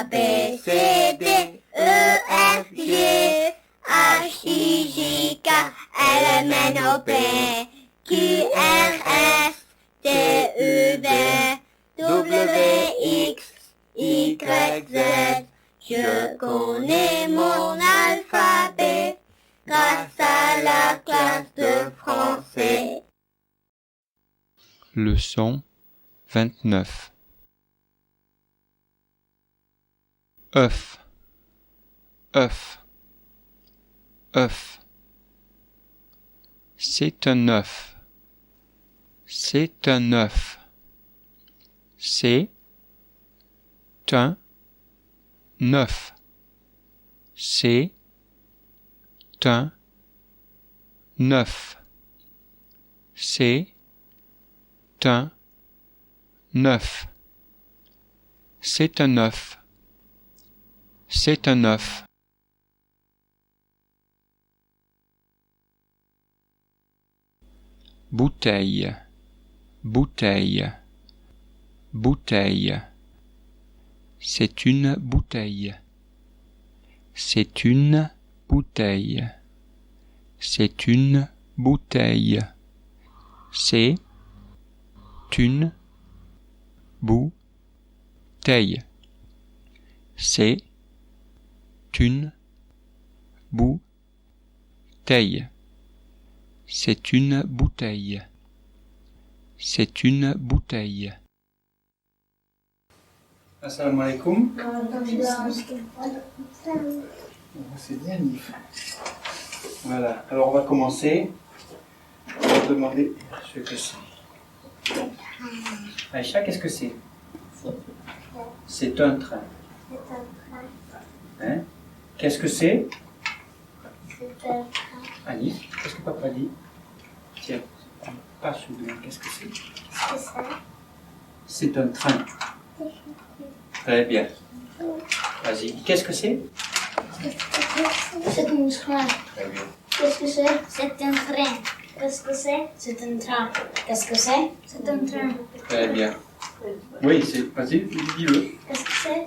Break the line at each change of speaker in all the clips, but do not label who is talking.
B, C, D, E, F, G, H, I, J, K, L, M, N, O, P, Q, R, S, T, U, V, W, X, Y, Z. Je connais mon alphabet grâce à la classe de français.
Leçon 29. œuf, œuf, œuf. C'est un œuf. C'est un œuf. C'est un œuf. C'est un œuf. C'est un œuf. C'est un œuf. C'est un œuf. Bouteille, bouteille, bouteille. C'est une bouteille. C'est une bouteille. C'est une bouteille. C'est une bouteille. C'est une bouteille. C'est une bouteille. C'est une bouteille.
Assalamu alaikum. C'est bien, Nif. Voilà, alors on va commencer. On va demander ce que c'est. Aïcha, qu'est-ce que c'est? C'est un train. Hein? Qu'est-ce que c'est? Annie, qu'est-ce que papa dit? Tiens, pas celui-là, qu'est-ce que c'est? C'est un train. Très bien. Vas-y, qu'est-ce que c'est?
C'est un train.
Très bien.
Qu'est-ce que c'est? C'est un train. Qu'est-ce que c'est? C'est un train. Qu'est-ce que c'est? C'est un train.
Très bien. Oui, c'est. Vas-y, dis-le.
Qu'est-ce que c'est?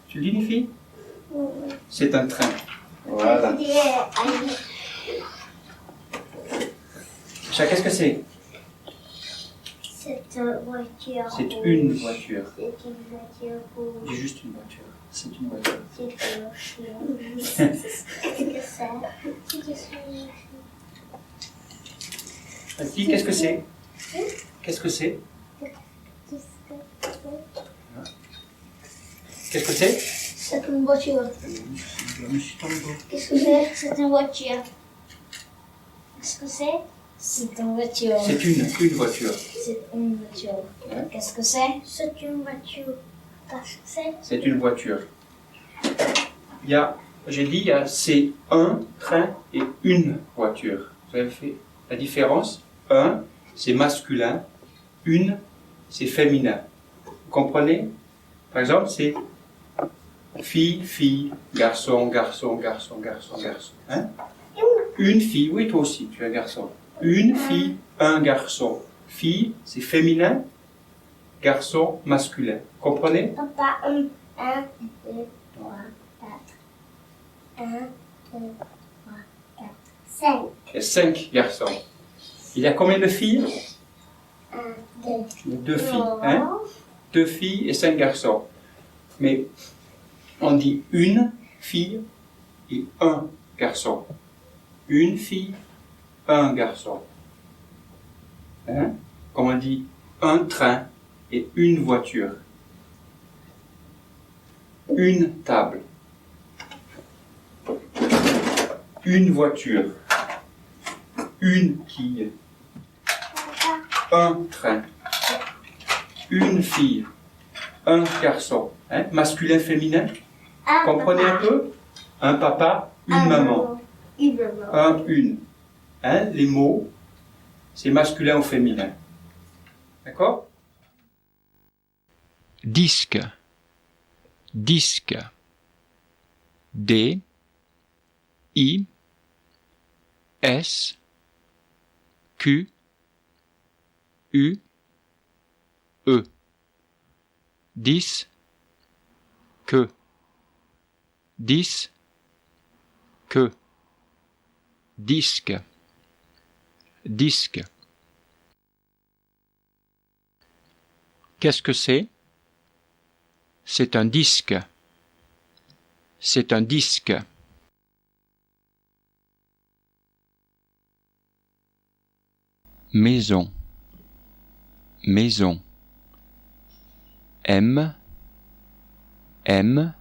Tu le dis, les filles?
Oui.
C'est un train. Voilà. Aïcha, qu'est-ce que c'est?
C'est une voiture.
C'est une voiture.
C'est une voiture rouge.
Dis juste une voiture. C'est une voiture.
C'est une voiture. Qu'est-ce que c'est?
Vas-y, qu'est-ce que c'est? Qu'est-ce que c'est? Qu'est-ce que c'est?
C'est une voiture. Qu'est-ce que c'est? C'est une voiture. Qu'est-ce que c'est? C'est une voiture.
C'est une voiture.
C'est une voiture.
Ouais.
Qu'est-ce que c'est? C'est une voiture. Qu'est-ce que c'est?
C'est une voiture. C'est un train et une voiture. Vous avez fait la différence? Un, c'est masculin. Une, c'est féminin. Vous comprenez? Par exemple, c'est fille, fille, garçon, garçon, garçon, garçon, garçon. Hein? Une fille, oui, toi aussi, tu es un garçon. Une fille, un garçon. Fille, c'est féminin. Garçon, masculin. Comprenez?
Papa, 1, 2, 3, 4. 1, 2, 3, 4, 5.
Il y a 5 garçons. Il y a combien de filles?
1, 2.
2 filles. Hein? 2 filles et 5 garçons. Mais on dit une fille et un garçon. Une fille, un garçon. Hein? Comme on dit un train et une voiture. Une table. Une voiture. Une quille. Un train. Une fille. Un garçon. Hein? Masculin, féminin. Comprenez un peu? Un papa, une maman. Un, une. Hein? Les mots, c'est masculin ou féminin. D'accord?
Disque, disque. D, I, S, Q, U, E. Disque. 10, que, disque, disque. Qu'est-ce que c'est? C'est un disque. C'est un disque. Maison, maison. M, M,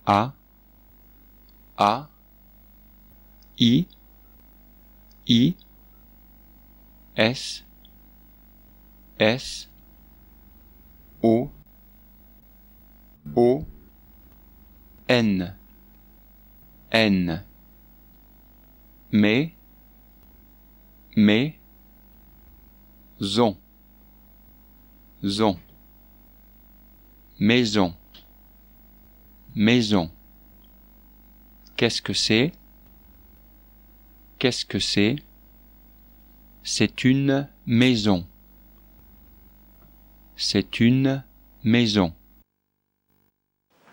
A, I, S, O, N, mais, zon, maison, maison. Qu'est-ce que c'est? Qu'est-ce que c'est? C'est une maison. C'est une maison.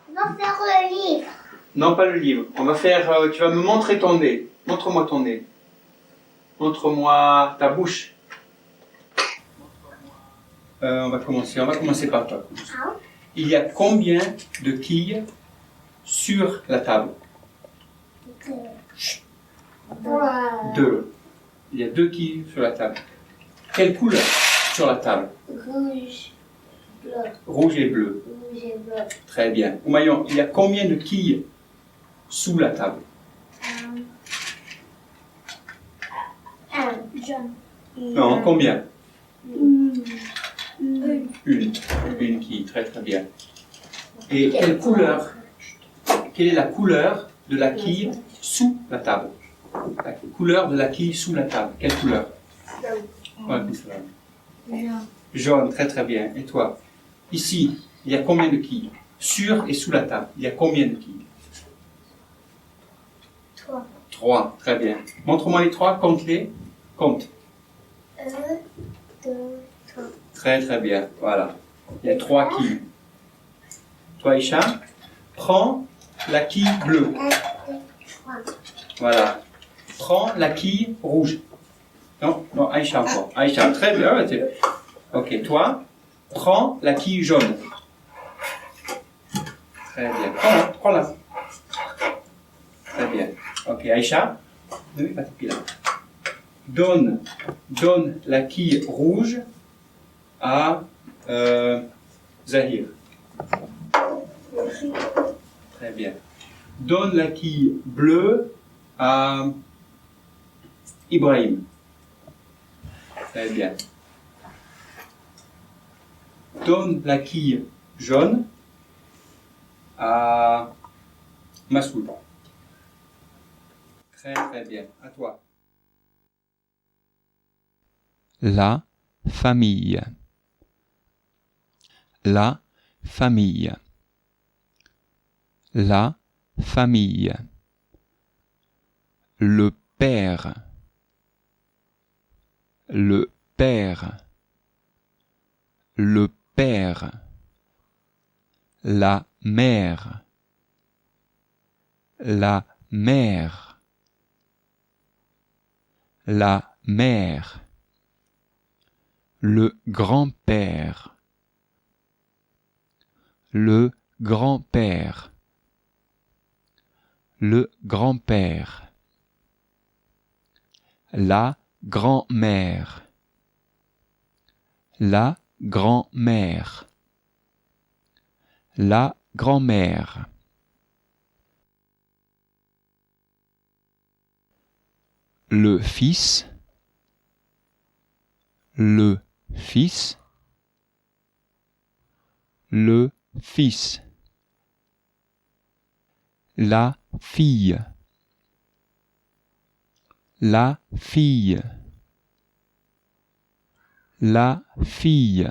On va faire le livre.
Non, pas le livre. On va faire... tu vas me montrer ton nez. Montre-moi ton nez. Montre-moi ta bouche. On va commencer par toi. Il y a combien de quilles sur la table? 2. Il y a 2 quilles sur la table. Quelle couleur sur la table?
Rouge, bleu.
Rouge et bleu.
Rouge et bleu.
Très bien. Oumayon, il y a combien de quilles sous la table?
Jaune.
Non, combien?
Une.
Une quille, très très bien. Et quelle est la couleur de la quille sous la table? La couleur de la quille sous la table, quelle couleur?
Jaune.
Jaune, très très bien. Et toi? Ici, il y a combien de quilles? Sur et sous la table, il y a combien de quilles?
3.
3, très bien. Montre-moi les 3, compte-les. Compte.
1, 2, 3.
Très très bien, voilà. Il y a 3 quilles. Toi, Aïcha, prends la quille bleue.
1, 2, 3.
Voilà. Prends la quille rouge. Non, Aïcha encore. Aïcha, très bien. Ok, toi, prends la quille jaune. Très bien. Prends-la. Très bien. Ok, Aïcha, ne mets pas ta pile là. Donne la quille rouge à Zahir. Très bien. Donne la quille bleue à Ibrahim. Très bien. Donne la quille jaune à Massoud. Très très bien. À toi.
La famille. La famille. La famille. Le père. Le père. Le père. La mère. La mère. La mère. Le grand-père. Le grand-père. Le grand-père. La grand-mère. La grand-mère. La grand-mère. Le fils. Le fils. Le fils. La fille. La fille. La fille.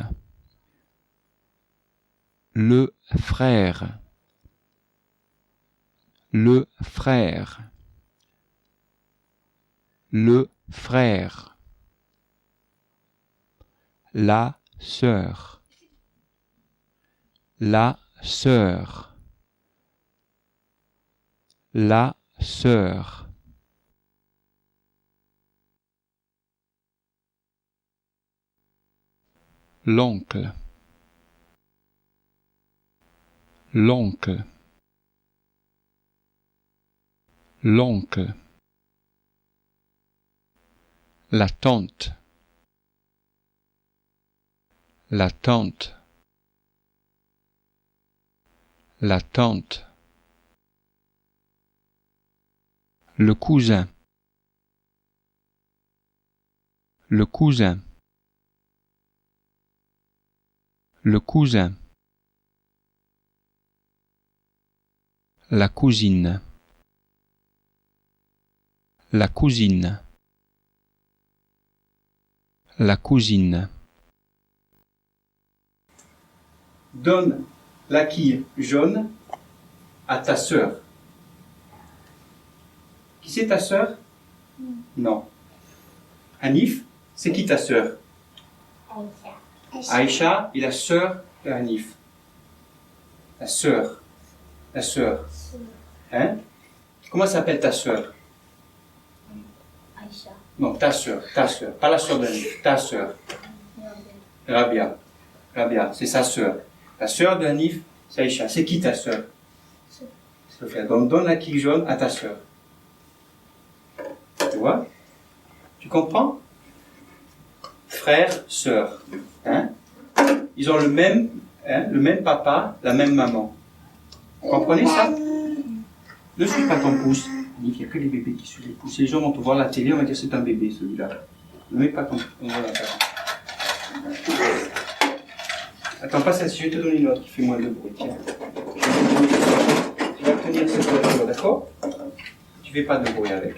Le frère. Le frère. Le frère. La sœur. La sœur. la sœur, l'oncle, l'oncle, l'oncle, la tante, la tante, la tante, le cousin, le cousin, le cousin, la cousine, la cousine, la cousine.
Donne la quille jaune à ta sœur. Qui c'est ta sœur? Non. Hanif, c'est qui ta sœur? Aïcha est la sœur de Hanif. La sœur. La sœur. Hein? Comment s'appelle ta sœur?
Aïcha.
Non, ta sœur. Pas la sœur de Hanif, ta sœur. Rabia. Rabia, c'est sa sœur. La sœur de Hanif, c'est Aïcha. C'est qui ta sœur? Sophia. Donc donne la quille jaune à ta sœur. Tu vois? Tu comprends? Frère, sœur. Hein? Ils ont le même papa, la même maman. Vous comprenez ça? Ne suis pas ton pouce. Il n'y a que les bébés qui suivent les pouces. Les gens vont te voir à la télé, on va dire c'est un bébé celui-là. Ne mets pas ton pouce. Attends, pas ça, si je te donne une autre qui fait moins de bruit. Tiens. Tu vas tenir cette voiture, d'accord? Tu ne fais pas de bruit avec.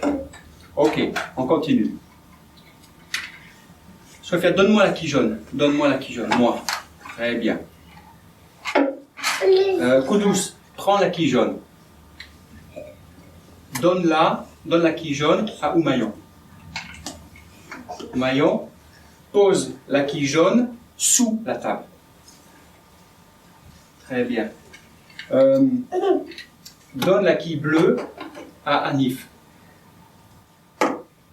Ok, on continue. Sophia, donne-moi la quille jaune. Donne-moi la quille jaune. Moi. Très bien. Koudous, prends la quille jaune. Donne la quille jaune à Oumayon. Oumayon, pose la quille jaune sous la table. Très bien. Donne la quille bleue à Hanif.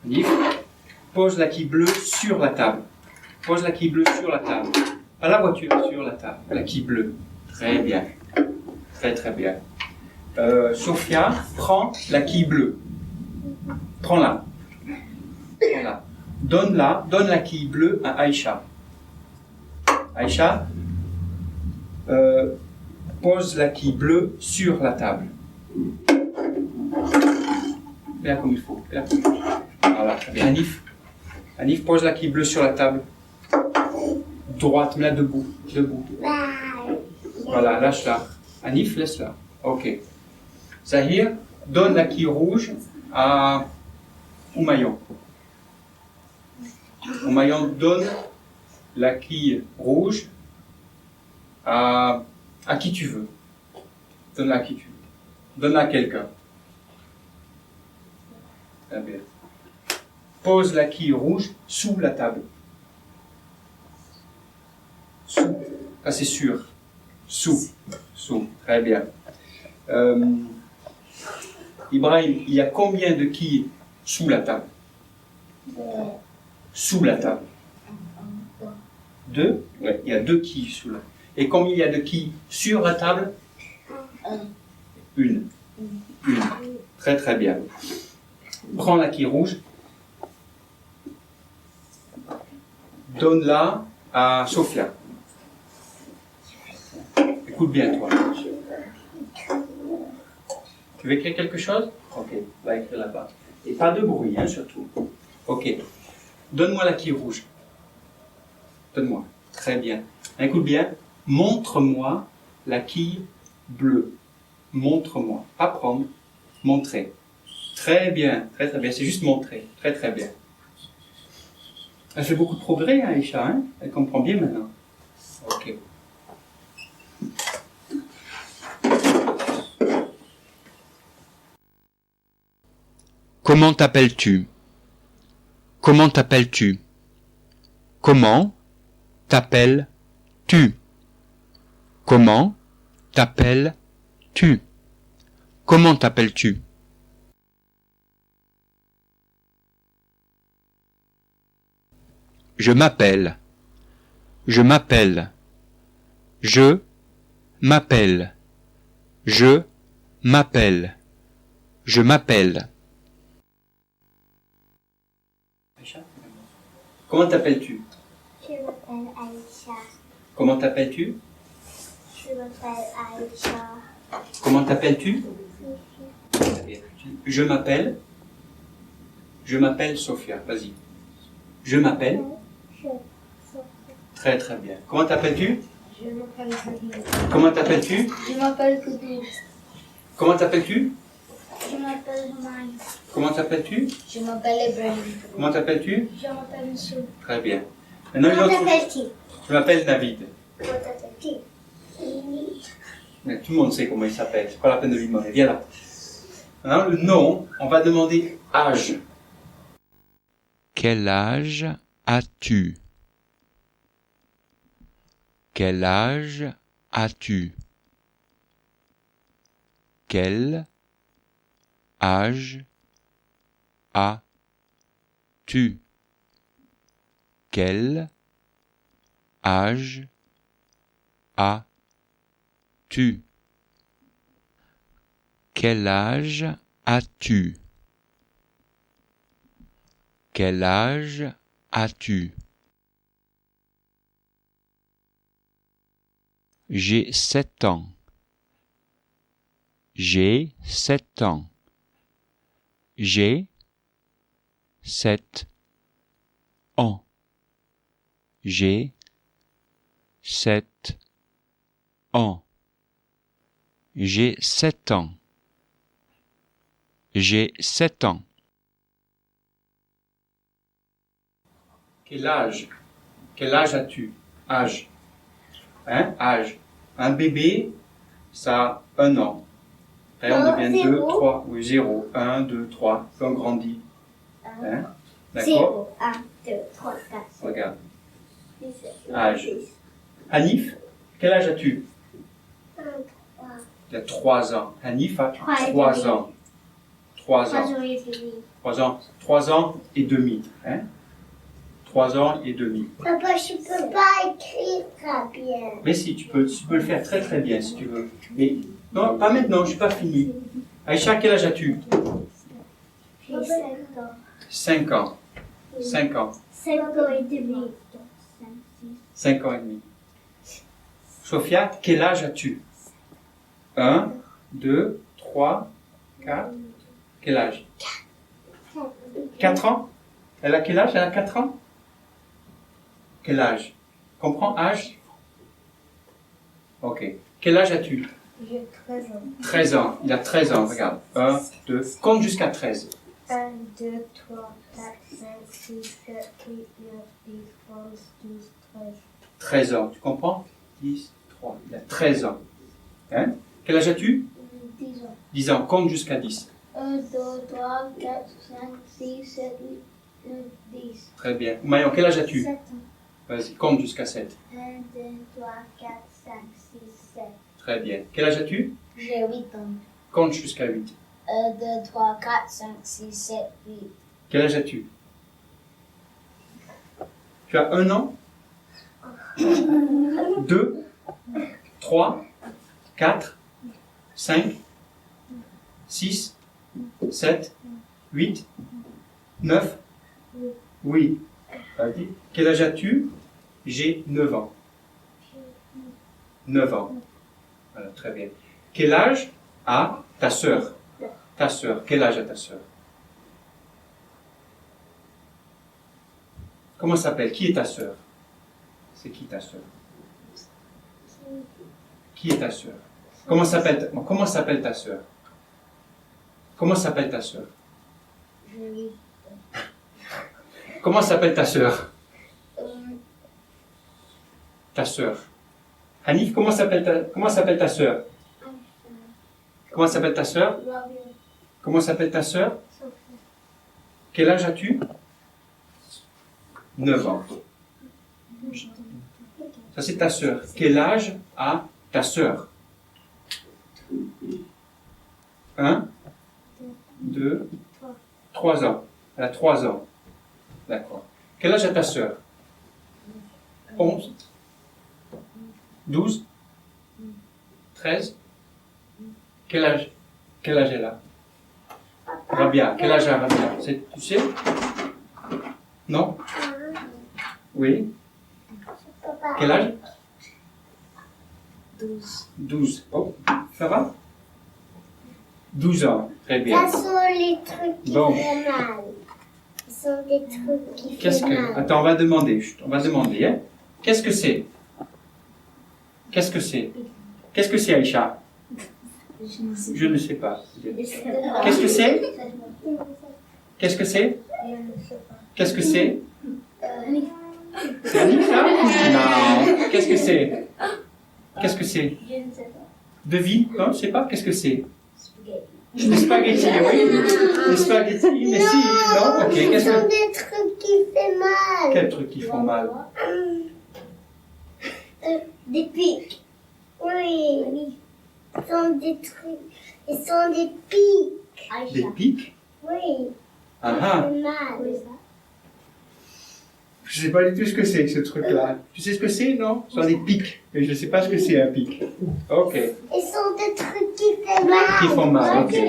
Hanif, pose la quille bleue sur la table. Pose la quille bleue sur la table. Pas la voiture, sur la table. La quille bleue. Très bien. Très très bien. Sophia, prends la quille bleue. Prends-la. Prends-la. Donne la quille bleue à Aïcha. Aïcha, pose la quille bleue sur la table. Fais-la comme il faut. Voilà. Hanif, pose la quille bleue sur la table. Droite, mets-la debout. Voilà, lâche-la. Hanif, laisse-la. Ok. Zahir, donne la quille rouge à Oumayon. Oumayon, donne la quille rouge à qui tu veux. Donne-la à qui tu veux. Donne-la à quelqu'un. Très bien. Pose la quille rouge sous la table. Sous. Ça c'est sûr. Sous. Très bien. Ibrahim, il y a combien de quilles sous la table? Sous la table. 2? Oui, il y a 2 quilles sous la table. Et combien il y a de quilles sur la table? 1. Très très bien. Prends la quille rouge. Donne-la à Sophia. Écoute bien, toi. Tu veux écrire quelque chose? Ok, va écrire là-bas. Et pas de bruit, hein, surtout. Ok. Donne-moi la quille rouge. Donne-moi. Très bien. Écoute bien. Montre-moi la quille bleue. Montre-moi. Pas prendre. Montrer. Très bien. Très très bien. C'est juste montrer. Très très bien. Elle fait beaucoup de progrès, hein, Aïcha. Hein? Elle comprend bien maintenant. Ok.
Comment t'appelles-tu? Comment t'appelles-tu? Comment t'appelles-tu? Comment t'appelles-tu? Comment t'appelles-tu? Je m'appelle. Je m'appelle. Je m'appelle. Je m'appelle. Je m'appelle.
Comment t'appelles-tu?
Je m'appelle Aïcha.
Comment t'appelles-tu?
Je m'appelle Aïcha.
Comment t'appelles-tu? Je m'appelle. Je m'appelle Sophia. Vas-y. Je m'appelle. Très très bien. Comment t'appelles-tu?
Je m'appelle Sophia.
Comment t'appelles-tu?
Je m'appelle Koudous.
Comment t'appelles-tu?
Je m'appelle Romain.
Comment t'appelles-tu?
Je m'appelle Ibrahim.
Comment t'appelles-tu?
Je m'appelle Missou.
Très bien. Maintenant, une
Comment
autre.
t'appelles-tu?
Je m'appelle David.
Comment t'appelles-tu?
Mais tout le monde sait comment il s'appelle. C'est pas la peine de lui demander. Viens là. Maintenant, le nom, on va demander âge.
Quel âge as-tu? Quel âge as-tu? Quel âge as-tu? Quel âge as-tu? Quel âge as-tu? Quel âge as-tu? J'ai 7 ans. J'ai 7 ans. J'ai 7 ans. J'ai 7 ans. J'ai 7 ans. J'ai 7 ans.
Quel âge? Quel âge as-tu? Âge. Hein? Âge. Un bébé, ça a 1 an. Après, on devient 2, 3, oui, 0, 1, 2, 3. Puis on grandit. Hein? D'accord?
0, 1, 2, 3, 4, 5,
Regarde.
6, 7, 8,
Âge.
10.
Hanif, quel âge as-tu?
1, 3.
Il a 3 ans. Hanif a
Trois et
3
demi.
ans. 3
3
ans.
jours et demi.
3 ans. 3 ans et demi. Hein? 3 ans et demi.
Papa, je peux pas écrire très bien.
Mais si, tu peux le faire très très bien si tu veux. Mais non, pas maintenant, je suis pas fini. Aïcha, quel âge as-tu?
J'ai 5 ans.
5 ans. 5 ans.
5 ans et demi.
5 ans et demi. Sophia, quel âge as-tu? 1, 2, 3, 4. Quel âge? 4 ans? Elle a quel âge? Elle a 4 ans? Quel âge? Comprends âge? Ok. Quel âge as-tu?
J'ai 13 ans.
13 ans. Il a 13 ans, regarde. 1, 2, compte jusqu'à 13.
1, 2, 3, 4, 5, 6, 7, 8, 9, 10, 11, 12, 13.
13 ans, tu comprends? 10, 3. Il a 13 ans. Hein? Quel âge as-tu?
10 ans.
10 ans. Compte jusqu'à 10.
1, 2, 3, 4, 5, 6, 7, 8, 9, 10.
Très bien. Maillon, quel âge as-tu?
7 ans.
Vas-y, compte jusqu'à 7.
1, 2, 3, 4, 5, 6, 7.
Très bien. Quel âge as-tu?
J'ai 8 ans.
Compte jusqu'à 8.
1, 2, 3, 4, 5, 6, 7, 8.
Quel âge as-tu? Tu as 1 an? 2, 3, 4, 5, 6, 7, 8, 9. Oui. Vas-y. Quel âge as-tu? J'ai 9 ans. 9 ans. Voilà, très bien. Quel âge a ta sœur? Ta sœur. Quel âge a ta sœur? Comment s'appelle? Qui est ta sœur? C'est qui ta sœur? Qui est ta sœur? Comment s'appelle ta sœur? Comment s'appelle ta sœur? Comment s'appelle ta sœur? Ta sœur. Hanif, comment s'appelle ta sœur? Comment s'appelle ta sœur? Comment s'appelle ta sœur? Quel âge as-tu? 9 ans. Ça, c'est ta sœur. Quel âge a ta sœur? 1, 2, 3 ans. Elle a 3 ans. D'accord. Quel âge a ta sœur? 11, 12, 13. Quel âge elle a? Rabia, quel âge a Rabia? Tu sais? Non? Oui? Quel âge? 12. Oh, ça va? 12 ans, très bien.
Ça sont les trucs qui font mal. Ce sont des trucs qui font mal.
Attends, on va demander, hein? Qu'est-ce que c'est? Qu'est-ce que c'est, Aïcha? Je ne sais pas. Qu'est-ce que c'est? Qu'est-ce que c'est? Qu'est-ce que c'est? C'est Anif, ça? Non. Qu'est-ce que c'est? Qu'est-ce que c'est?
Je ne sais pas.
Devine? Non, je ne sais pas. Qu'est-ce que c'est? Des spaghettis, oui. Des spaghettis, mais si, non? Ok,
Ce sont des trucs qui font mal.
Quels trucs qui font mal?
Des pics. Oui. Ce sont des trucs. Ils sont des pics.
Des pics?
Oui.
Ah
Ça
ah.
fait mal.
Je ne sais pas du tout ce que c'est, ce truc-là. Tu sais ce que c'est, non? Ce sont des pics. Mais je ne sais pas ce que c'est, un pic. Ok.
Ils sont des trucs qui font mal.
Qui font mal, ok.
Tu peux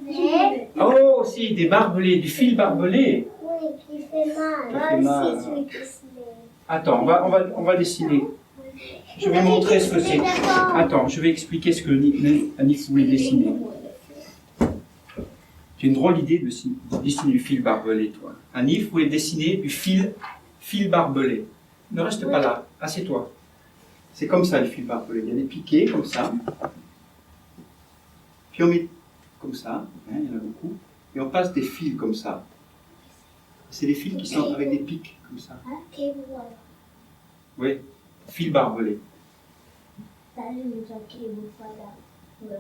dessiner.
Oh, si, des barbelés, du fil barbelé.
Oui, qui fait mal.
Qui fait
Moi
mal.
aussi, je vais dessiner.
Attends, on va dessiner. Je vais montrer ce que c'est. Attends, je vais expliquer ce que Anif voulait dessiner. Tu as une drôle d'idée de dessiner du fil barbelé, toi. Anif voulait dessiner du fil barbelé. Ne reste pas là, assieds-toi. C'est comme ça, le fil barbelé. Il y a des piquets, comme ça. Puis on met comme ça, hein, il y en a beaucoup. Et on passe des fils comme ça. C'est des fils qui sont avec des pics, comme ça.
Ok, voilà.
Oui, fil barbelé.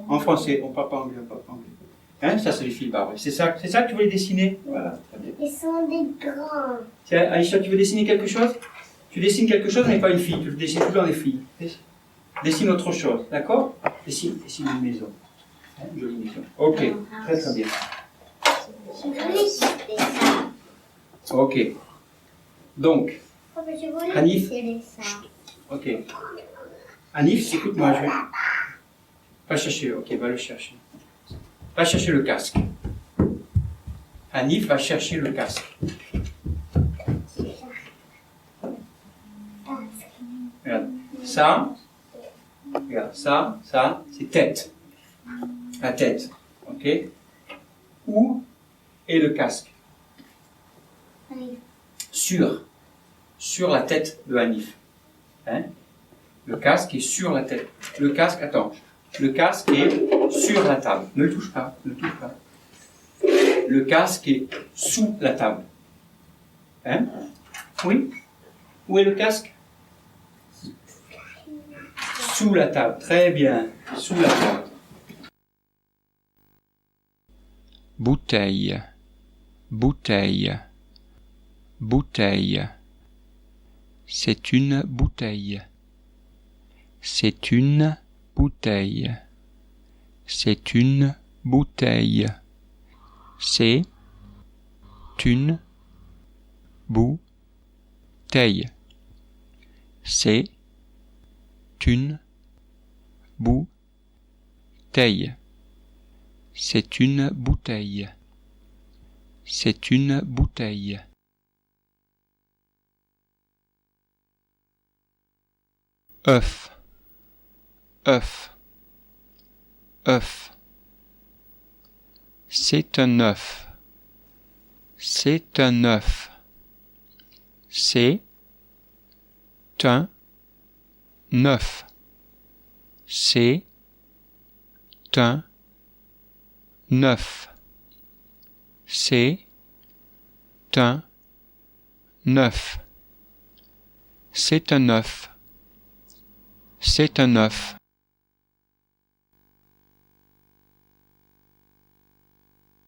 En français, on parle pas anglais, on parle pas anglais. Hein, ça c'est les fils barbelés. C'est ça que tu voulais dessiner? Voilà, très bien.
Ils sont des grands.
Tiens, Aïcha, tu veux dessiner quelque chose? Tu dessines quelque chose, mais pas une fille. Tu dessines toujours des filles. Dessine autre chose, d'accord? Dessine une maison. Hein, une jolie maison. Ok, très très bien.
Je voulais citer ça.
Ok. Donc,
Je voulais
Anif.
dessiner ça.
ok. Anif, écoute-moi, je vais... Va chercher, ok, va le chercher. Va chercher le casque. Anif va chercher le casque. Regarde, ça, c'est tête. La tête, ok? Où est le casque? Sur la tête de Anif. Hein? Le casque est sur la tête. Le casque, attends. Le casque est sur la table. Ne le touche pas, ne le touche pas. Le casque est sous la table. Hein? Oui? Où est le casque? Sous la table. Très bien. Sous la table.
Bouteille, bouteille, bouteille. C'est une bouteille. C'est une bouteille. C'est une bouteille. C'est une bouteille. C'est une bouteille. C'est une bouteille. C'est une bouteille. œuf, œuf, œuf. C'est un œuf. C'est un œuf. C'est un œuf. C'est un œuf. C'est un œuf. C'est un œuf. C'est un œuf.